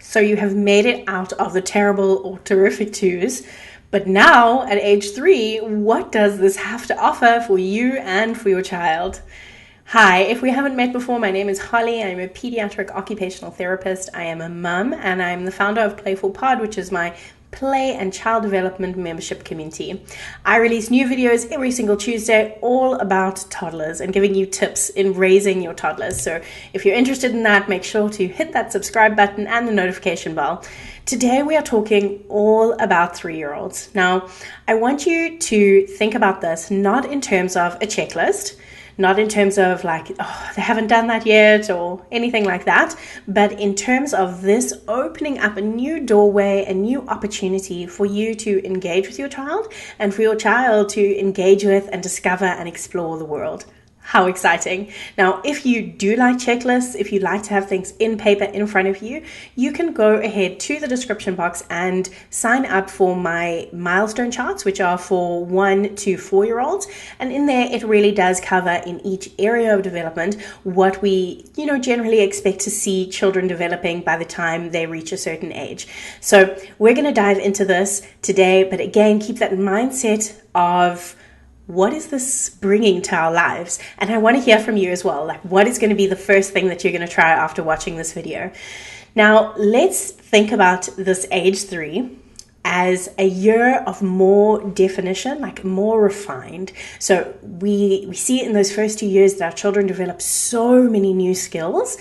So you have made it out of the terrible or terrific twos. But now, at age 3, what does this have to offer for you and for your child? Hi, if we haven't met before, my name is Holly. I'm a pediatric occupational therapist. I am a mum, and I'm the founder of Playful Pod, which is my play and child development membership community. I release new videos every single Tuesday all about toddlers and giving you tips in raising your toddlers. So if you're interested in that, make sure to hit that subscribe button and the notification bell. Today we are talking all about 3-year-olds. Now, I want you to think about this not in terms of a checklist, not in terms of like, oh, they haven't done that yet or anything like that, but in terms of this opening up a new doorway, a new opportunity for you to engage with your child and for your child to engage with and discover and explore the world. How exciting. Now, if you do like checklists, if you like to have things in paper in front of you, you can go ahead to the description box and sign up for my milestone charts, which are for 1 to 4-year-olds. And in there, it really does cover in each area of development what we, generally expect to see children developing by the time they reach a certain age. So we're going to dive into this today, but again, keep that mindset of what is this bringing to our lives? And I want to hear from you as well. Like, what is going to be the first thing that you're going to try after watching this video? Now, let's think about this age 3 as a year of more definition, like more refined. So we see it in those first 2 years that our children develop so many new skills.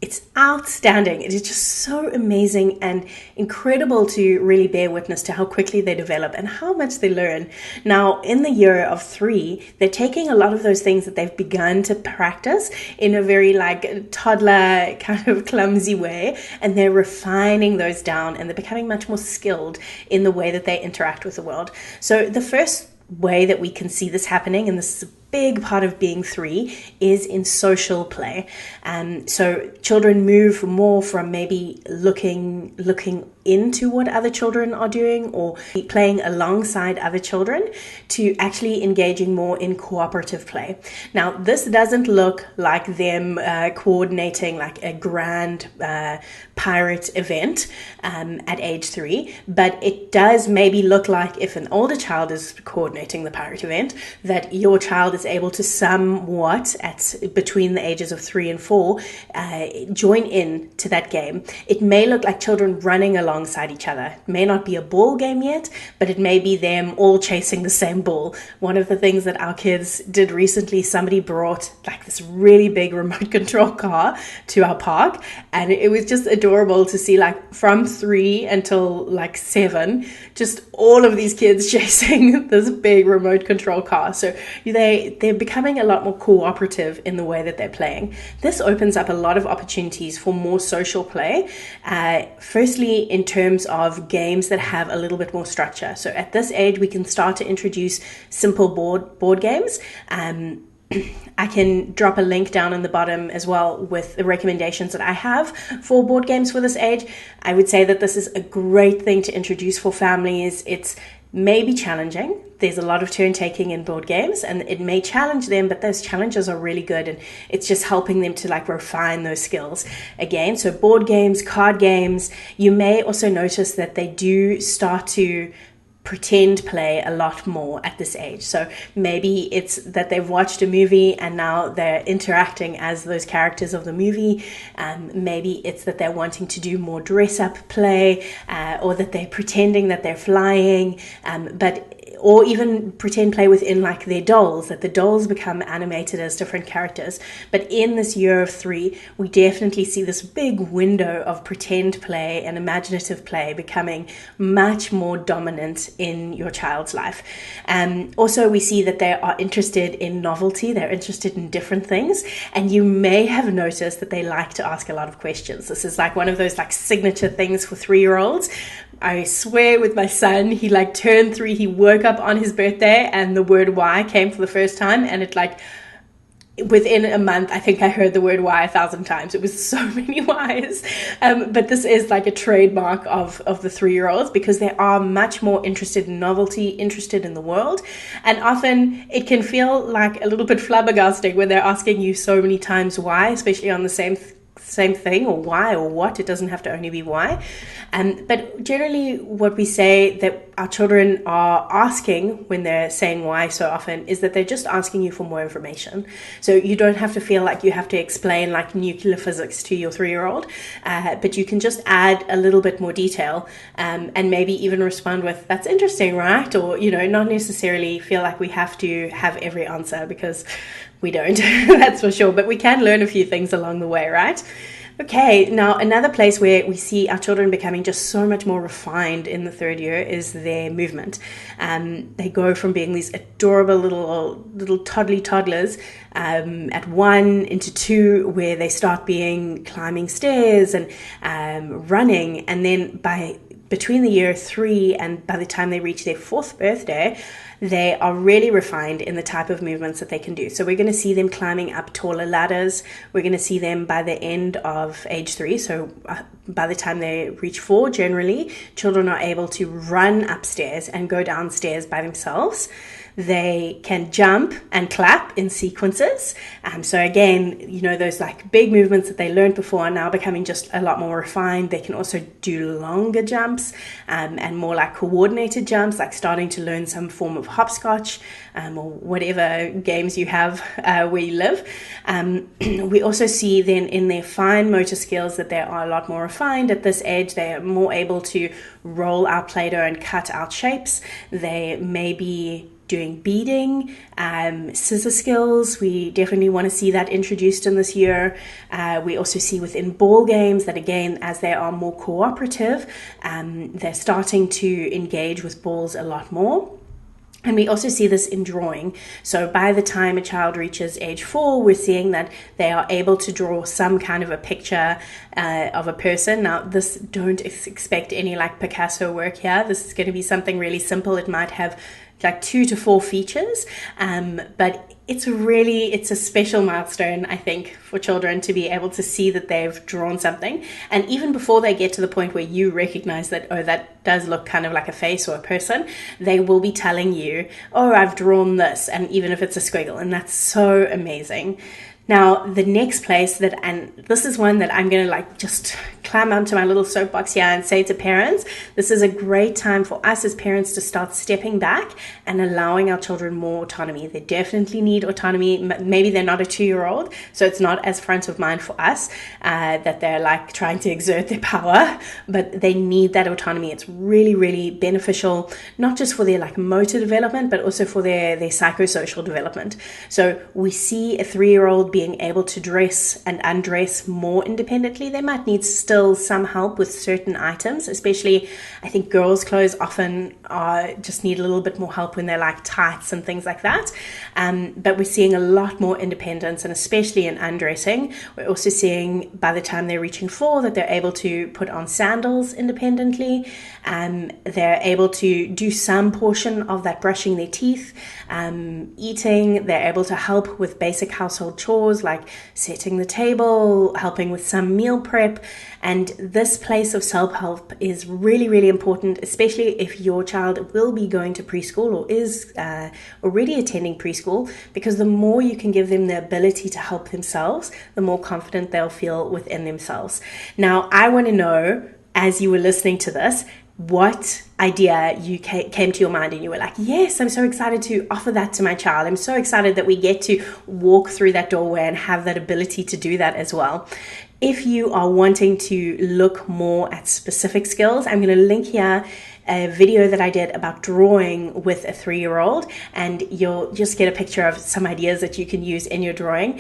It's outstanding. It is just so amazing and incredible to really bear witness to how quickly they develop and how much they learn. Now, in the year of 3, they're taking a lot of those things that they've begun to practice in a very toddler kind of clumsy way, and they're refining those down and they're becoming much more skilled in the way that they interact with the world. So the first way that we can see this happening, and this is a big part of being 3, is in social play. So children move more from maybe looking into what other children are doing or playing alongside other children to actually engaging more in cooperative play. Now, this doesn't look like them coordinating like a grand pirate event at age 3, but it does maybe look like if an older child is coordinating the pirate event, that your child is able to somewhat between the ages of 3 and 4 join in to that game. It may look like children running alongside each other. It may not be a ball game yet, but it may be them all chasing the same ball. One of the things that our kids did recently, somebody brought like this really big remote control car to our park, and it was just adorable to see like from 3 until like 7, just all of these kids chasing this big remote control car. So they're becoming a lot more cooperative in the way that they're playing. This opens up a lot of opportunities for more social play. Firstly, in terms of games that have a little bit more structure. So at this age, we can start to introduce simple board games. I can drop a link down in the bottom as well with the recommendations that I have for board games for this age. I would say that this is a great thing to introduce for families. It's maybe challenging. There's a lot of turn taking in board games and it may challenge them, but those challenges are really good and it's just helping them to like refine those skills again. So board games, card games, you may also notice that they do start to pretend play a lot more at this age. So maybe it's that they've watched a movie and now they're interacting as those characters of the movie. Maybe it's that they're wanting to do more dress up play, or that they're pretending that they're flying, or even pretend play within like their dolls, that the dolls become animated as different characters. But in this year of 3, we definitely see this big window of pretend play and imaginative play becoming much more dominant in your child's life. Also, we see that they are interested in novelty, they're interested in different things, and you may have noticed that they like to ask a lot of questions. This is like one of those like signature things for 3-year-olds. I swear with my son, he like turned 3, he woke up on his birthday and the word why came for the first time, and it like within a month, I think I heard the word why 1,000 times. It was so many whys. But this is like a trademark of the 3-year-olds, because they are much more interested in novelty, interested in the world. And often it can feel like a little bit flabbergasting when they're asking you so many times why, especially on the same thing, or why or what. It doesn't have to only be why. But generally what we say that our children are asking when they're saying why so often is that they're just asking you for more information. So you don't have to feel like you have to explain like nuclear physics to your 3-year-old, but you can just add a little bit more detail, and maybe even respond with, that's interesting, right? Or, not necessarily feel like we have to have every answer, because we don't, that's for sure. But we can learn a few things along the way, right? Okay, now another place where we see our children becoming just so much more refined in the 3rd year is their movement. They go from being these adorable little toddlers at 1 into 2, where they start being climbing stairs and running, and then between the year 3 and by the time they reach their 4th birthday, they are really refined in the type of movements that they can do. So we're going to see them climbing up taller ladders. We're going to see them by the end of age 3. So by the time they reach 4, generally, children are able to run upstairs and go downstairs by themselves. They can jump and clap in sequences. So again, those like big movements that they learned before are now becoming just a lot more refined. They can also do longer jumps and more like coordinated jumps, like starting to learn some form of hopscotch or whatever games you have where you live. We also see then in their fine motor skills that they are a lot more refined at this age. They are more able to roll out Play-Doh and cut out shapes. They may be doing beading, scissor skills. We definitely want to see that introduced in this year. We also see within ball games that, again, as they are more cooperative, they're starting to engage with balls a lot more. And we also see this in drawing. So by the time a child reaches age 4, we're seeing that they are able to draw some kind of a picture of a person. Now, don't expect any like Picasso work here. This is going to be something really simple. It might have like 2 to 4 features, but it's a special milestone, I think, for children to be able to see that they've drawn something. And even before they get to the point where you recognize that, oh, that does look kind of like a face or a person, they will be telling you, oh, I've drawn this, and even if it's a squiggle, and that's so amazing. Now, the next place and this is one that I'm going to like just climb onto my little soapbox here and say to parents, this is a great time for us as parents to start stepping back and allowing our children more autonomy. They definitely need autonomy. Maybe they're not a 2-year-old, so it's not as front of mind for us that they're like trying to exert their power, but they need that autonomy. It's really, really beneficial, not just for their like motor development, but also for their psychosocial development. So we see a 3-year-old being able to dress and undress more independently. They might need still some help with certain items, especially I think girls' clothes often just need a little bit more help when they're like tights and things like that. But we're seeing a lot more independence, and especially in undressing. We're also seeing by the time they're reaching 4 that they're able to put on sandals independently. They're able to do some portion of that brushing their teeth, eating. They're able to help with basic household chores like setting the table, helping with some meal prep. And this place of self-help is really, really important, especially if your child will be going to preschool or is already attending preschool, because the more you can give them the ability to help themselves, the more confident they'll feel within themselves. Now, I want to know, as you were listening to this, what idea you came to your mind and you were like, yes, I'm so excited to offer that to my child. I'm so excited that we get to walk through that doorway and have that ability to do that as well. If you are wanting to look more at specific skills, I'm going to link here a video that I did about drawing with a 3-year-old, and you'll just get a picture of some ideas that you can use in your drawing.